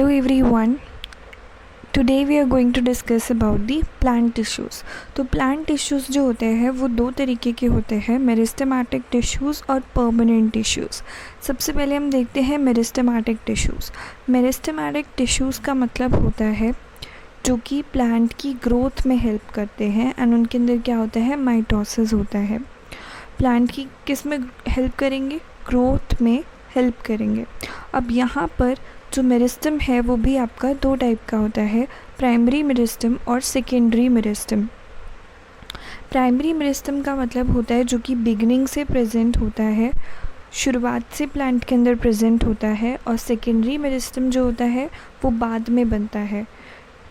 Hello everyone. Today we are going to discuss about the plant tissues. तो plant tissues जो होते हैं वो दो तरीके के होते हैं, मेरिस्टेमेटिक टिश्यूज़ और परमानेंट टिश्यूज़। सबसे पहले हम देखते हैं मेरिस्टेमेटिक टिश्यूज़। मेरिस्टेमेटिक टिश्यूज़ का मतलब होता है जो कि प्लांट की ग्रोथ में हेल्प करते हैं एंड उनके अंदर क्या होता है, माइटोसिस होता है। प्लांट की किस में हेल्प करेंगे, ग्रोथ में हेल्प करेंगे। अब यहाँ पर जो मेरिस्टम है वो भी आपका दो टाइप का होता है, प्राइमरी मेरिस्टम और सेकेंडरी मेरिस्टम। प्राइमरी मेरिस्टम का मतलब होता है जो कि बिगिनिंग से प्रेजेंट होता है, शुरुआत से प्लांट के अंदर प्रेजेंट होता है, और सेकेंडरी मेरिस्टम जो होता है वो बाद में बनता है।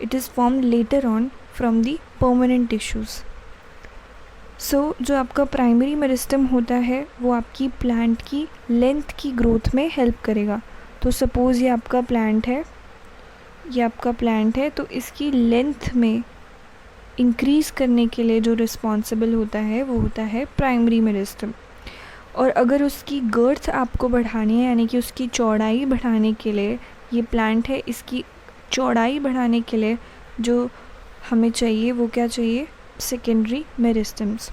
It is formed later on from the permanent tissues. So जो आपका प्राइमरी मेरिस्टम होता है वो आपकी प्लांट की लेंथ की ग्रोथ में हेल्प करेगा। तो सपोज़ ये आपका प्लांट है, तो इसकी लेंथ में इंक्रीज़ करने के लिए जो रिस्पॉन्सिबल होता है वो होता है प्राइमरी मेरिस्टम। और अगर उसकी गर्थ आपको बढ़ानी है, यानी कि उसकी चौड़ाई बढ़ाने के लिए, ये प्लांट है, इसकी चौड़ाई बढ़ाने के लिए जो हमें चाहिए वो क्या चाहिए, सेकेंडरी मेरिस्टम्स।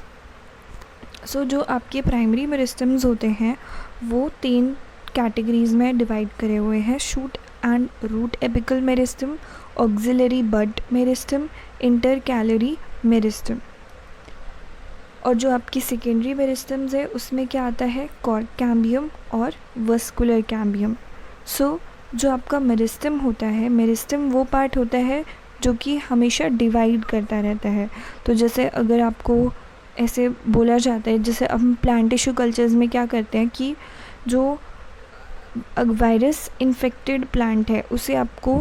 सो जो आपके प्राइमरी मेरिस्टम्स होते हैं वो 3 कैटेगरीज़ में डिवाइड करे हुए हैं, shoot and root apical meristem, axillary bud meristem, intercalary meristem. और जो आपकी सेकेंडरी मेरिस्टम्स है उसमें क्या आता है, कॉर्क कैम्बियम और वस्कुलर कैम्बियम। सो जो आपका मेरिस्टम होता है, मेरिस्टम वो पार्ट होता है जो कि हमेशा डिवाइड करता रहता है। तो जैसे अगर आपको ऐसे बोला जाता है, जैसे हम प्लांट टिश्यू कल्चर्स में क्या करते हैं कि जो वायरस इन्फेक्टेड प्लांट है उसे आपको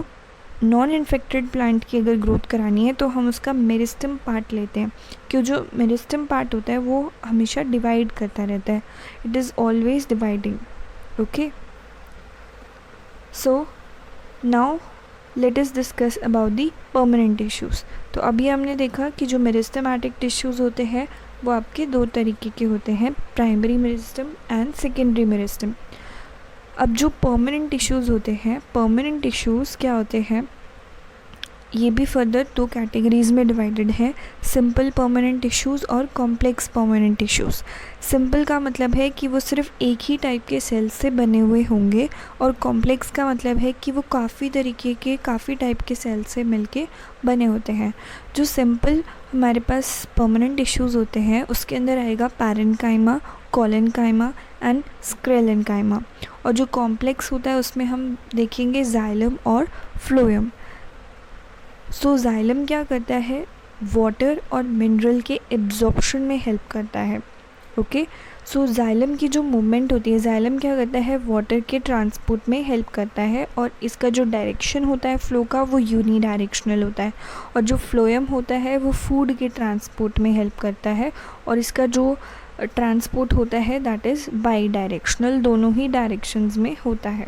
नॉन इन्फेक्टेड प्लांट की अगर ग्रोथ करानी है तो हम उसका मेरिस्टम पार्ट लेते हैं, क्यों जो मेरिस्टम पार्ट होता है वो हमेशा डिवाइड करता रहता है, it is always dividing. Okay, so now let us discuss about the permanent tissues. तो अभी हमने देखा कि जो मेरिस्टेमेटिक टिश्यूज़ होते हैं वो आपके दो तरीके के होते हैं, primary meristem and secondary meristem. अब जो परमानेंट टिश्यूज़ होते हैं, परमानेंट टिश्यूज़ क्या होते हैं, ये भी फर्दर 2 कैटेगरीज़ में डिवाइडेड है, सिंपल परमानेंट टिश्यूज़ और कॉम्प्लेक्स परमानेंट टिश्यूज़। सिंपल का मतलब है कि वो सिर्फ एक ही टाइप के सेल्स से बने हुए होंगे, और कॉम्प्लेक्स का मतलब है कि वो काफ़ी तरीके के, काफ़ी टाइप के सेल्स से मिलके बने होते हैं। जो सिंपल हमारे पास परमानेंट टिश्यूज़ होते हैं उसके अंदर आएगा पैरेन्काइमा, कोलेनकाइमा एंड स्क्लेरेन्काइमा। और जो कॉम्प्लेक्स होता है उसमें हम देखेंगे जाइलम और फ्लोएम। सो जाइलम क्या करता है, वाटर और मिनरल के एब्जॉर्प्शन में हेल्प करता है। ओके, सो जाइलम की जो मूवमेंट होती है, जाइलम क्या करता है, वाटर के ट्रांसपोर्ट में हेल्प करता है, और इसका जो डायरेक्शन होता है फ्लो का वो यूनी डायरेक्शनल होता है। और जो फ्लोएम होता है वो फूड के ट्रांसपोर्ट में हेल्प करता है, और इसका जो ट्रांसपोर्ट होता है दैट इज़ बाई डायरेक्शनल, दोनों ही डायरेक्शंस में होता है।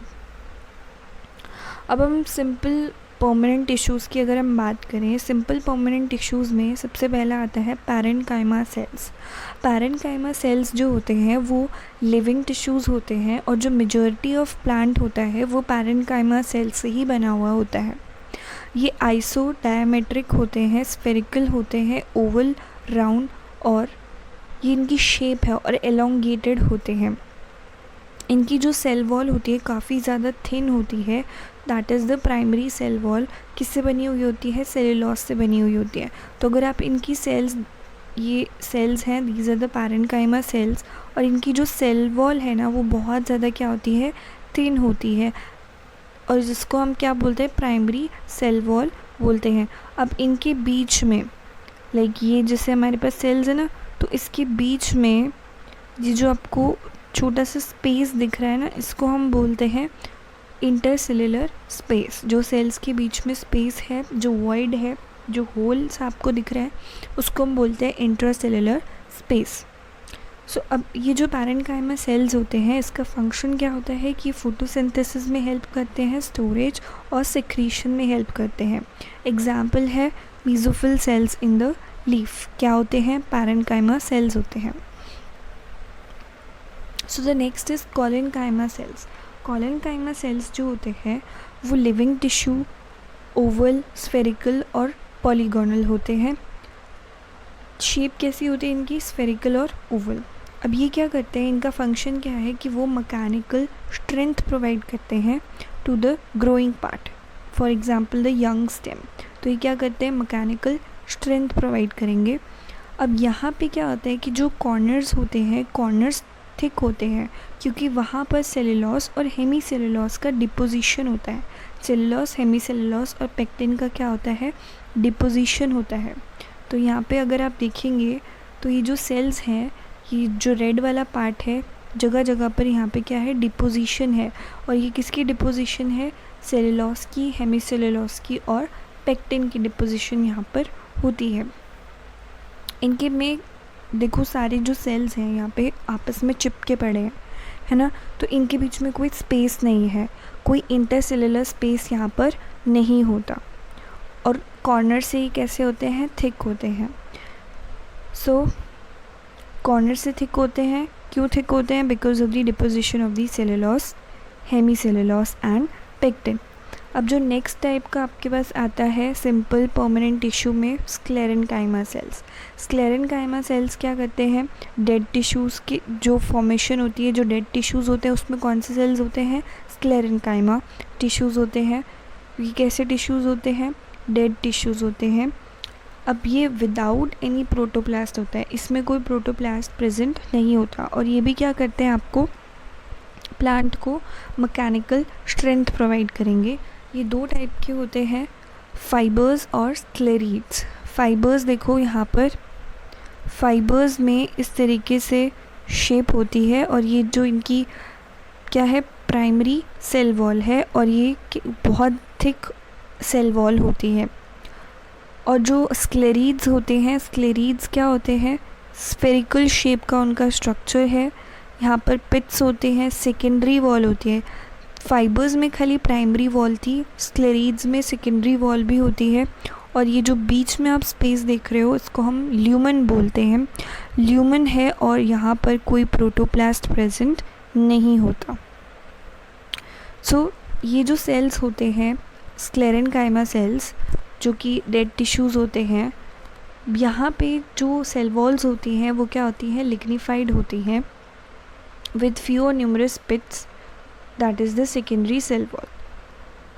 अब हम सिंपल परमानेंट टिश्यूज़ की अगर हम बात करें, सिंपल परमानेंट टिश्यूज़ में सबसे पहला आता है पैरेन्काइमा सेल्स। पैरेन्काइमा सेल्स जो होते हैं वो लिविंग टिश्यूज़ होते हैं, और जो मेजॉरिटी ऑफ प्लांट होता है वो पैरेन्काइमा सेल्स से ही बना हुआ होता है। ये आइसो डायमेट्रिक होते हैं, स्फेरिकल होते हैं, ओवल, राउंड, और ये इनकी शेप है और एलोंगेटेड होते हैं। इनकी जो सेल वॉल होती है काफ़ी ज़्यादा थिन होती है, that is the primary cell wall. किससे बनी हुई होती है, सेलुलोज से बनी हुई होती है। तो अगर आप इनकी सेल्स, ये सेल्स हैं, these are the parenchyma cells, और इनकी जो सेल वॉल है ना वो बहुत ज़्यादा क्या होती है, थिन होती है, और जिसको हम क्या बोलते हैं, प्राइमरी सेल वॉल बोलते हैं। अब इनके बीच में, लाइक ये जैसे हमारे पास सेल्स है ना, तो इसके बीच में ये जो आपको छोटा सा स्पेस दिख रहा है ना, इसको हम बोलते हैं इंटरसेल्युलर स्पेस। जो सेल्स के बीच में स्पेस है, जो वॉइड है, जो होल्स आपको दिख रहा है, उसको हम बोलते हैं इंटरसेल्युलर स्पेस। सो अब ये जो पैरेन्काइमा सेल्स होते हैं इसका फंक्शन क्या होता है कि फोटोसिंथेसिस में हेल्प करते हैं, स्टोरेज और सेक्रीशन में हेल्प करते हैं। एग्जाम्पल है mesophyll cells in the leaf, क्या होते हैं, पैरेन्काइमा सेल्स होते हैं। So the next is collenchyma cells. Collenchyma cells जो होते हैं वो लिविंग टिश्यू ओवल, स्फेरिकल और पॉलीगोनल होते हैं। शेप कैसी होती है इनकी? स्फेरिकल और ओवल। अब ये क्या करते हैं, इनका फंक्शन क्या है कि वो मैकेनिकल स्ट्रेंथ प्रोवाइड करते हैं to the growing part, for example the young stem. तो ये क्या करते हैं, मैकेनिकल स्ट्रेंथ प्रोवाइड करेंगे। अब यहाँ पे क्या होता है कि जो कॉर्नर्स होते हैं, कॉर्नर्स थिक होते हैं क्योंकि वहाँ पर सेलुलोज और हेमी सेलुलोज का डिपोजिशन होता है। सेलुलोज, हेमी सेलुलोज और पेक्टिन का क्या होता है, डिपोजिशन होता है। तो यहाँ पे अगर आप देखेंगे तो ये जो सेल्स हैं, ये जो रेड वाला पार्ट है, जगह जगह पर यहाँ पे क्या है, डिपोजिशन है। और ये किसकी डिपोजिशन है? सेलुलोज की, हेमी सेलुलोज की और पेक्टिन की डिपोजिशन यहाँ पर होती है। इनके में देखो सारे जो सेल्स हैं यहाँ पे आपस में चिपके पड़े हैं, है ना। तो इनके बीच में कोई स्पेस नहीं है, कोई इंटरसेलुलर स्पेस यहाँ पर नहीं होता। और कॉर्नर से ही कैसे होते हैं, थिक होते हैं। सो कॉर्नर से थिक होते हैं, क्यों थिक होते हैं? Because of the deposition of the cellulose, hemicellulose and pectin. अब जो नेक्स्ट टाइप का आपके पास आता है सिंपल परमानेंट टिश्यू में, स्क्लेरेनकाइमा सेल्स। स्क्लेरेनकाइमा सेल्स क्या करते हैं, डेड टिश्यूज़ की जो फॉर्मेशन होती है, जो डेड टिश्यूज़ होते हैं उसमें कौन से सेल्स होते हैं, स्क्लेरेनकाइमा टिश्यूज़ होते हैं। ये कैसे टिश्यूज़ होते हैं, डेड टिश्यूज़ होते हैं। अब ये विदाउट एनी प्रोटोप्लास्ट होता है, इसमें कोई प्रोटोप्लास्ट प्रेजेंट नहीं होता। और ये भी क्या करते हैं, आपको प्लांट को मैकेनिकल स्ट्रेंथ प्रोवाइड करेंगे। ये दो टाइप के होते हैं, फाइबर्स और स्क्लेरीड्स। फाइबर्स देखो यहाँ पर, फाइबर्स में इस तरीके से शेप होती है और ये जो इनकी क्या है, प्राइमरी सेल वॉल है और ये बहुत थिक सेल वॉल होती है। और जो स्क्लेरीड्स होते हैं, स्क्लेरीड्स क्या होते हैं, स्फेरिकल शेप का उनका स्ट्रक्चर है। यहाँ पर पिट्स होते हैं, सेकेंडरी वॉल होती है। फाइबर्स में खाली प्राइमरी वॉल थी, स्क्लेरीड्स में सेकेंडरी वॉल भी होती है। और ये जो बीच में आप स्पेस देख रहे हो इसको हम ल्यूमन बोलते हैं, ल्यूमन है और यहाँ पर कोई प्रोटोप्लास्ट प्रेजेंट नहीं होता। सो ये जो सेल्स होते हैं स्क्लेरेनकाइमा सेल्स, जो कि डेड टिश्यूज़ होते हैं, यहाँ पे जो सेल वॉल्स होती हैं वो क्या होती हैं, लिग्निफाइड होती हैं with few or numerous pits, that is the secondary cell wall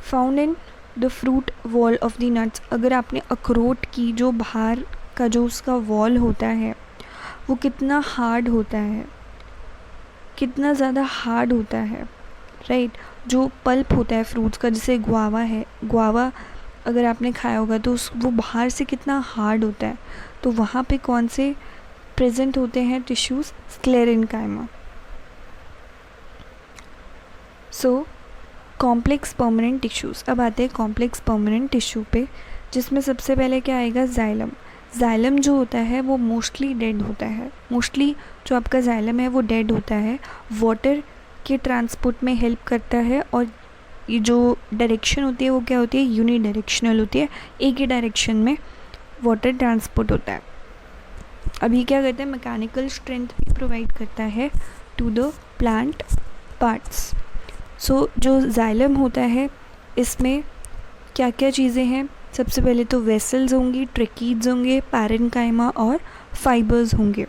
found in the fruit wall of the nuts। अगर आपने अखरोट की जो बाहर का जो उसका वॉल होता है वो कितना हार्ड होता है, कितना ज़्यादा हार्ड होता है, राइट। जो पल्प होता है फ्रूट्स का, जैसे गुआवा है, गुआवा अगर आपने खाया होगा तो वो बाहर से कितना हार्ड होता है। तो वहाँ पे कौन से प्रेजेंट होते हैं tissues, sclerenchyma. So complex permanent tissues. अब आते हैं कॉम्प्लेक्स परमानेंट टिश्यू पे, जिसमें सबसे पहले क्या आएगा, जाइलम। जाइलम जो होता है वो मोस्टली डेड होता है, मोस्टली जो आपका जाइलम है वो डेड होता है। वाटर के ट्रांसपोर्ट में हेल्प करता है और ये जो डायरेक्शन होती है वो क्या होती है, यूनी डायरेक्शनल होती है, एक ही डायरेक्शन में वाटर ट्रांसपोर्ट होता है। अब ये क्या करता है, मैकेनिकल स्ट्रेंथ भी प्रोवाइड करता है टू द प्लांट पार्ट्स। सो जो जाइलम होता है इसमें क्या क्या चीज़ें हैं, सबसे पहले तो वेसल्स होंगी, ट्रेकीड्स होंगे, पैरेन्काइमा और फाइबर्स होंगे।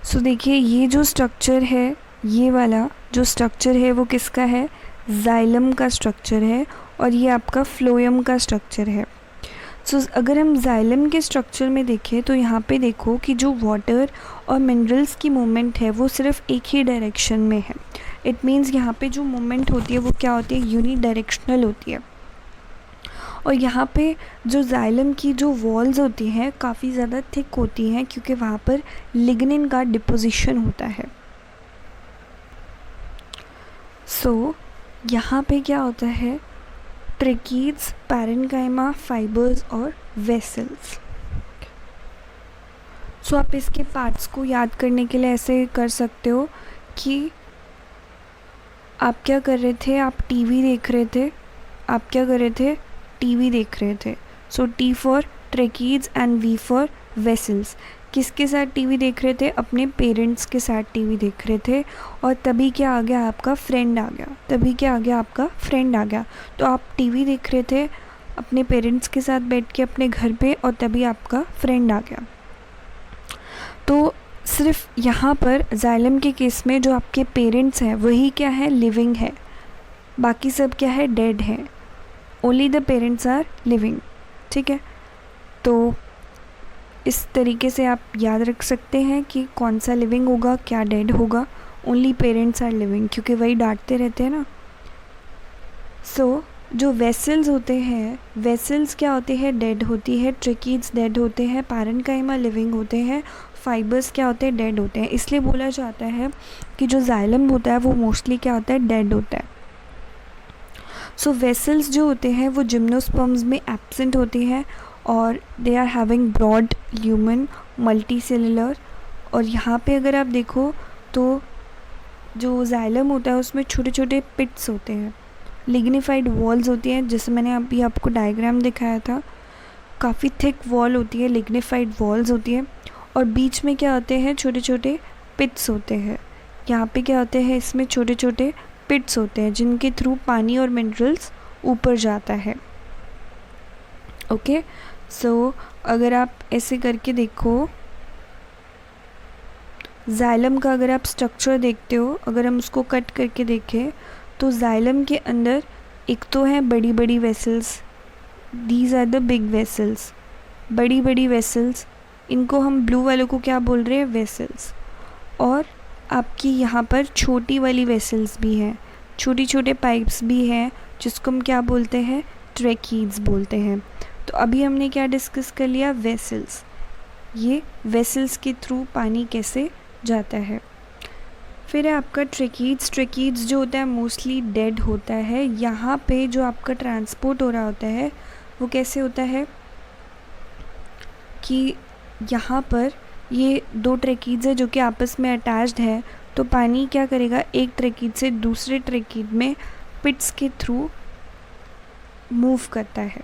सो देखिए ये जो स्ट्रक्चर है, ये वाला जो स्ट्रक्चर है वो किसका है, जाइलम का स्ट्रक्चर है और ये आपका फ्लोएम का स्ट्रक्चर है। सो अगर हम जाइलम के स्ट्रक्चर में देखें तो यहाँ पे देखो कि जो वाटर और मिनरल्स की मूवमेंट है वो सिर्फ एक ही डायरेक्शन में है। इट मीन्स यहाँ पे जो मूवमेंट होती है वो क्या होती है, यूनी डायरेक्शनल होती है। और यहाँ पे जो जाइलम की जो वॉल्स होती हैं काफ़ी ज़्यादा थिक होती हैं क्योंकि वहाँ पर लिग्निन का डिपोजिशन होता है। सो यहाँ पे क्या होता है, ट्रेकीड्स, पैरेन्काइमा, फाइबर्स और वेसल्स। सो आप इसके पार्ट्स को याद करने के लिए ऐसे कर सकते हो कि आप क्या कर रहे थे, आप टीवी देख रहे थे, आप क्या कर रहे थे, टीवी देख रहे थे। So T for tracheids and V for vessels. किसके साथ टीवी देख रहे थे? अपने पेरेंट्स के साथ टीवी देख रहे थे, और तभी क्या आ गया? आपका फ्रेंड आ गया। आपका फ्रेंड आ गया। तो आप टीवी देख रहे थे अपने पेरेंट्स के साथ बैठ के अपने घर पे, और तभी आपका फ्रेंड आ गया। तो सिर्फ यहाँ पर जाइलम के केस में जो आपके पेरेंट्स हैं वही क्या है? लिविंग है, बाकी सब क्या है? डेड है। Only the parents are living. ठीक है, तो इस तरीके से आप याद रख सकते हैं कि कौन सा लिविंग होगा, क्या डेड होगा। ओनली पेरेंट्स आर लिविंग, क्योंकि वही डांटते रहते हैं ना। जो वेसल्स होते हैं, वेसल्स क्या होते हैं? डेड होती है। ट्रेकीड्स डेड होते हैं। पैरेन्काइमा लिविंग होते हैं। फाइबर्स क्या होते हैं? डेड होते हैं। इसलिए बोला जाता है कि जो जाइलम होता है वो मोस्टली क्या होता है? डेड होता है। वेसल्स जो होते हैं वो जिम्नोस्पर्म्स में एब्सेंट होती है, और they are having broad lumen multicellular. और यहाँ पे अगर आप देखो तो जो जाइलम होता है उसमें छोटे छोटे पिट्स होते हैं, लिग्निफाइड वॉल्स होती हैं, जैसे मैंने अभी आपको डायग्राम दिखाया था। काफ़ी थिक वॉल होती है, लिग्निफाइड वॉल्स होती है, और बीच में क्या होते हैं? छोटे छोटे पिट्स होते हैं। यहाँ पे क्या होते हैं? इसमें छोटे छोटे पिट्स होते हैं जिनके थ्रू पानी और मिनरल्स ऊपर जाता है। ओके, अगर आप ऐसे करके देखो, जाइलम का अगर आप स्ट्रक्चर देखते हो, अगर हम उसको कट करके देखें तो जाइलम के अंदर एक तो है बड़ी बड़ी vessels, these are the big vessels, बड़ी बड़ी वेसल्स, इनको हम ब्लू वालों को क्या बोल रहे हैं? वेसल्स। और आपकी यहाँ पर छोटी वाली वेसल्स भी हैं, छोटी छोटे पाइप्स भी हैं, जिसको हम क्या बोलते हैं? ट्रैकीड्स बोलते हैं। तो अभी हमने क्या डिस्कस कर लिया? वेसल्स। ये वेसल्स के थ्रू पानी कैसे जाता है। फिर है आपका ट्रैकीड्स। ट्रैकीड्स जो होता है मोस्टली डेड होता है। यहाँ पे जो आपका ट्रांसपोर्ट हो रहा होता है वो कैसे होता है कि यहाँ पर ये दो ट्रैकीड्स है जो कि आपस में अटैच्ड है, तो पानी क्या करेगा? एक ट्रैकीड से दूसरे ट्रैकीड में पिट्स के थ्रू मूव करता है।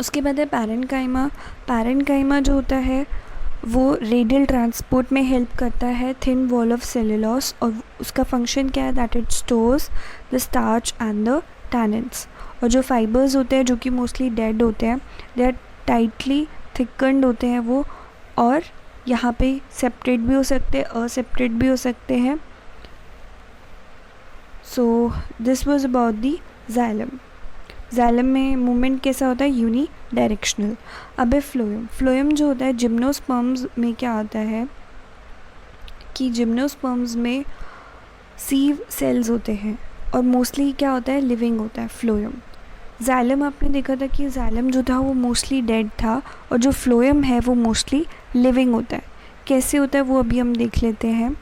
उसके बाद है पैरेन्काइमा। पैरेन्काइमा जो होता है वो रेडियल ट्रांसपोर्ट में हेल्प करता है थिन वॉल ऑफ सेलुलोस, और उसका फंक्शन क्या है? That it stores the starch and the tannins. और जो फाइबर्स होते हैं जो कि मोस्टली डेड होते हैं, दे आर टाइटली थिकन्ड होते हैं वो, और यहाँ पे सेपरेट भी हो सकते हैं, असेपरेट भी हो सकते हैं। This was about the xylem. Xylem में मूवमेंट कैसा होता है? Unidirectional. अब है फ्लोएम। फ्लोएम जो होता है जिम्नोस्पर्म्स में क्या होता है कि जिम्नोस्पर्म्स में सीव सेल्स होते हैं, और मोस्टली क्या होता है? लिविंग होता है फ्लोएम। जाइलम आपने देखा था कि जाइलम जो था वो मोस्टली डेड था, और जो फ्लोएम है वो मोस्टली लिविंग होता है। कैसे होता है वो अभी हम देख लेते हैं।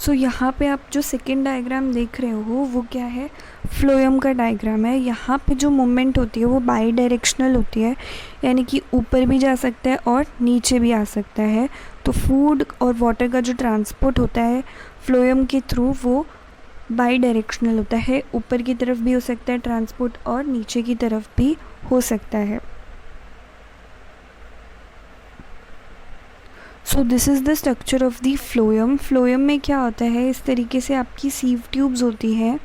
यहाँ पे आप जो सेकेंड डायग्राम देख रहे हो वो क्या है? फ्लोएम का डायग्राम है। यहाँ पे जो मूवमेंट होती है वो बाई डायरेक्शनल होती है, यानी कि ऊपर भी जा सकता है और नीचे भी आ सकता है। तो फूड और वाटर का जो ट्रांसपोर्ट होता है फ्लोएम के थ्रू वो बाई डायरेक्शनल होता है, ऊपर की तरफ भी हो सकता है ट्रांसपोर्ट और नीचे की तरफ भी हो सकता है। This is the structure of the phloem. Phloem में क्या होता है? इस तरीके से आपकी सीव ट्यूब्स होती हैं।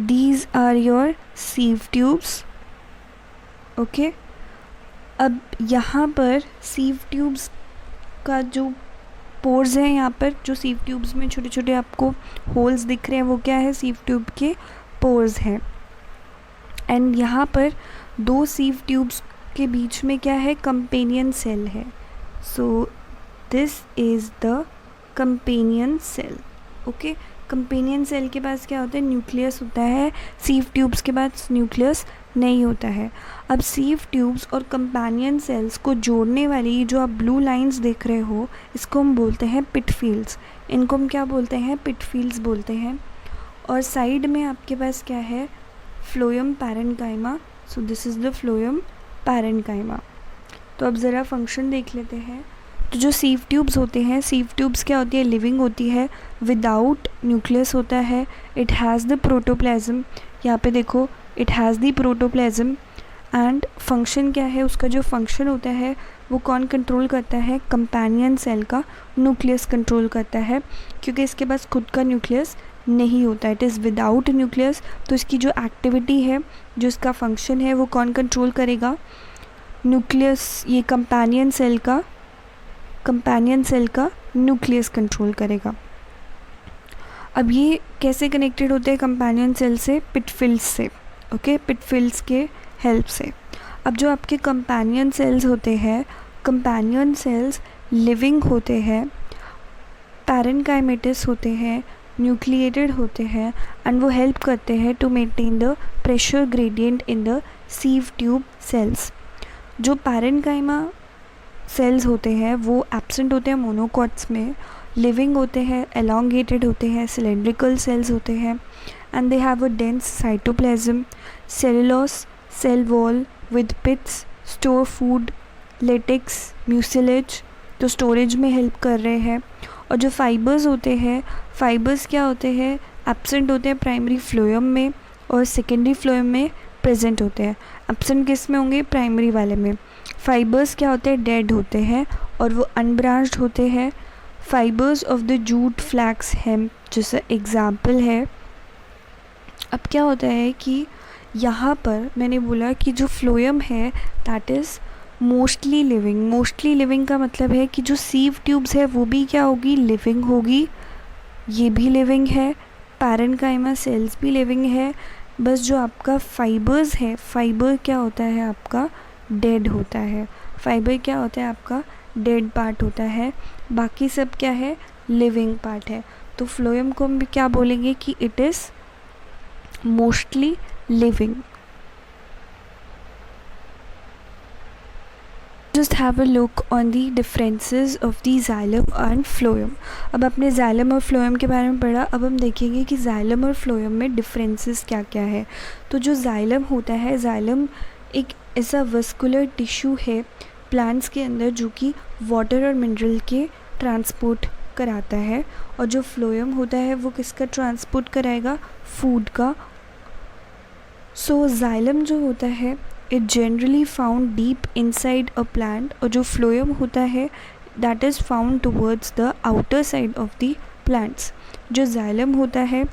These are your sieve tubes. Okay, अब यहाँ पर सीव ट्यूब्स का जो पोर्स है, यहाँ पर जो सीव ट्यूब्स में छोटे छोटे आपको होल्स दिख रहे हैं वो क्या है? सीव ट्यूब के पोर्स हैं। एंड यहाँ पर दो सीव ट्यूब्स के बीच में क्या है? कंपेनियन सेल है। This is the companion cell. Okay, companion cell के पास क्या होता है? न्यूक्लियस होता है। सीव ट्यूब्स के पास न्यूक्लियस नहीं होता है। अब सीव ट्यूब्स और कंपेनियन सेल्स को जोड़ने वाली जो आप ब्लू लाइंस देख रहे हो, इसको हम बोलते हैं पिटफील्ड्स। इनको हम क्या बोलते हैं? पिटफील्ड्स बोलते हैं। और साइड में आपके पास क्या है? Phloem parenchyma. This is the phloem parenchyma. तो अब ज़रा फंक्शन देख लेते हैं। तो जो सीव ट्यूब्स होते हैं, सीव ट्यूब्स क्या होती है? लिविंग होती है, विदाउट न्यूक्लियस होता है। It has the protoplasm. यहाँ पे देखो, it has the protoplasm and function क्या है, उसका जो फंक्शन होता है वो कौन कंट्रोल करता है, कंपेनियन सेल का न्यूक्लियस कंट्रोल करता है, क्योंकि इसके पास खुद का न्यूक्लियस नहीं होता, इट इज़ विदाउट न्यूक्लियस। तो इसकी जो एक्टिविटी है, जो इसका फंक्शन है, वो कौन कंट्रोल करेगा, न्यूक्लियस, ये कंपेनियन सेल का न्यूक्लियस कंट्रोल करेगा। अब ये कैसे कनेक्टेड होते हैं कंपेनियन सेल से, पिटफिल्स से, ओके, पिटफिल्स के हेल्प से। अब जो आपके कंपेनियन सेल्स होते हैं, कंपेनियन सेल्स लिविंग होते हैं, पैरेनकाइमेटिस होते हैं, न्यूक्लिएटेड होते हैं एंड वो हेल्प करते हैं to maintain the pressure gradient in the sieve tube cells. जो पैरेनकाइमा सेल्स होते हैं वो एब्सेंट होते हैं मोनोकॉट्स में, लिविंग होते हैं, एलोंगेटेड होते हैं, सिलेंड्रिकल सेल्स होते हैं and they have a dense cytoplasm, cellulose cell wall with pits, store food, latex, mucilage, तो स्टोरेज में हेल्प कर रहे हैं। और जो फाइबर्स होते हैं, फाइबर्स क्या होते हैं, एब्सेंट होते हैं प्राइमरी फ्लोएम में और सेकेंडरी फ्लोएम में प्रेजेंट होते हैं। एब्सेंट किस में होंगे, प्राइमरी वाले में। फाइबर्स क्या होते हैं, डेड होते हैं और वो अनब्रांच्ड होते हैं। Fibres of the jute, flax, hemp जैसा एग्जाम्पल है। अब क्या होता है कि यहाँ पर मैंने बोला कि जो फ्लोएम है that is mostly living. Mostly living का मतलब है कि जो सीव ट्यूब्स है वो भी क्या होगी, लिविंग होगी, ये भी लिविंग है, पैरेनकाइमा सेल्स भी लिविंग है। बस जो आपका फाइबर्स है, फाइबर क्या होता है आपका, डेड होता है। फाइबर क्या होता है आपका, डेड पार्ट होता है, बाकी सब क्या है, लिविंग पार्ट है। तो फ्लोएम को हम भी क्या बोलेंगे कि it is mostly living. Just have a look on the differences of the xylem and phloem। अब आपने xylem और phloem के बारे में पढ़ा, अब हम देखेंगे कि xylem और phloem में differences क्या क्या है। तो जो xylem होता है, xylem एक ऐसा वस्कुलर टिश्यू है प्लांट्स के अंदर जो कि वाटर और मिनरल के ट्रांसपोर्ट कराता है, और जो phloem होता है वो किसका ट्रांसपोर्ट कराएगा, फूड का। सो xylem जो होता है it generally found deep inside a plant, और जो फ्लोएम होता है that is found towards the outer side of the plants. जो xylem होता है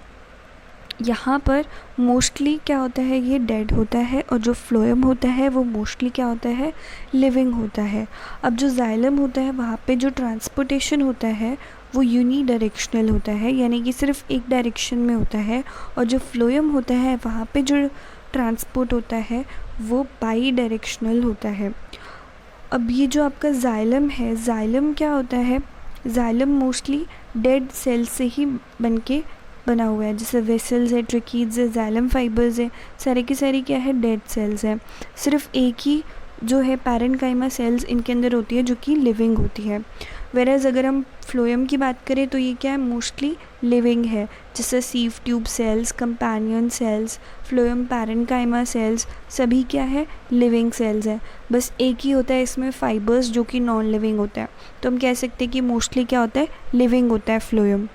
यहाँ पर मोस्टली क्या होता है, ये डेड होता है, और जो फ्लोएम होता है वो मोस्टली क्या होता है, लिविंग होता है। अब जो xylem होता है वहाँ पे जो ट्रांसपोर्टेशन होता है वो यूनी डायरेक्शनल होता है, यानी कि सिर्फ एक डायरेक्शन में होता है, और जो फ्लोएम होता है वहाँ पे जो ट्रांसपोर्ट होता है वो बाई डायरेक्शनल होता है। अब ये जो आपका xylem है, xylem क्या होता है, xylem मोस्टली डेड सेल से ही बना हुआ है, जैसे वेसल्स है, ट्रिकीड्स है, xylem फाइबर्स है, सारे की सारी क्या है, डेड सेल्स है। सिर्फ एक ही जो है पैरेनकाइमा सेल्स इनके अंदर होती है जो कि लिविंग होती है। वेराज अगर हम फ्लोएम की बात करें तो ये क्या है, मोस्टली लिविंग है, जैसे sieve tube cells, companion cells, phloem parenchyma cells सभी क्या है, लिविंग सेल्स हैं। बस एक ही होता है इसमें फाइबर्स जो कि नॉन लिविंग होता है, तो हम कह सकते हैं कि मोस्टली क्या होता है, लिविंग होता है फ्लोएम।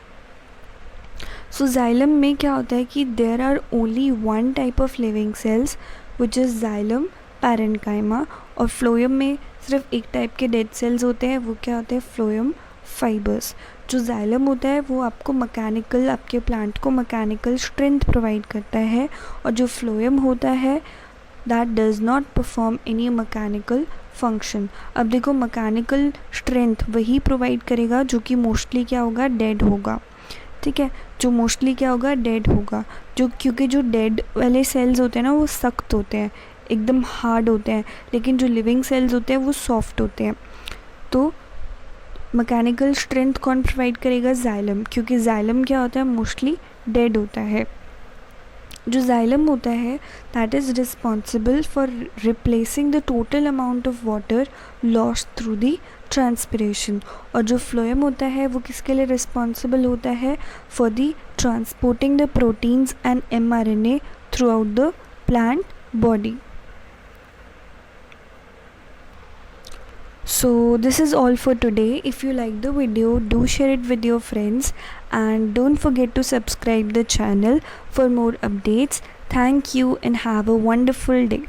सो xylem में क्या होता है कि there are only one type of living cells which is xylem parenchyma, और फ्लोएम में सिर्फ एक टाइप के डेड सेल्स होते हैं, वो क्या होते हैं, फ्लोएम फाइबर्स। जो xylem होता है वो आपको मैकेनिकल, आपके प्लांट को मैकेनिकल स्ट्रेंथ प्रोवाइड करता है, और जो फ्लोएम होता है that does not perform any mechanical function. अब देखो मैकेनिकल स्ट्रेंथ वही प्रोवाइड करेगा जो कि मोस्टली क्या होगा, डेड होगा, ठीक है, जो मोस्टली क्या होगा, डेड होगा। जो क्योंकि जो डेड वाले सेल्स होते हैं ना वो सख्त होते हैं, एकदम हार्ड होते हैं, लेकिन जो लिविंग सेल्स होते हैं वो सॉफ्ट होते हैं। तो मैकेनिकल स्ट्रेंथ कौन प्रोवाइड करेगा, xylem, क्योंकि xylem क्या होता है, मोस्टली डेड होता है। जो xylem होता है that is responsible for replacing the total amount of water lost through the transpiration, और जो फ्लोएम होता है वो किसके लिए रिस्पॉन्सिबल होता है, for the transporting the proteins and mRNA through out the plant body. So this is all for today. If you like the video, do share it with your friends and don't forget to subscribe the channel for more updates. Thank you and have a wonderful day.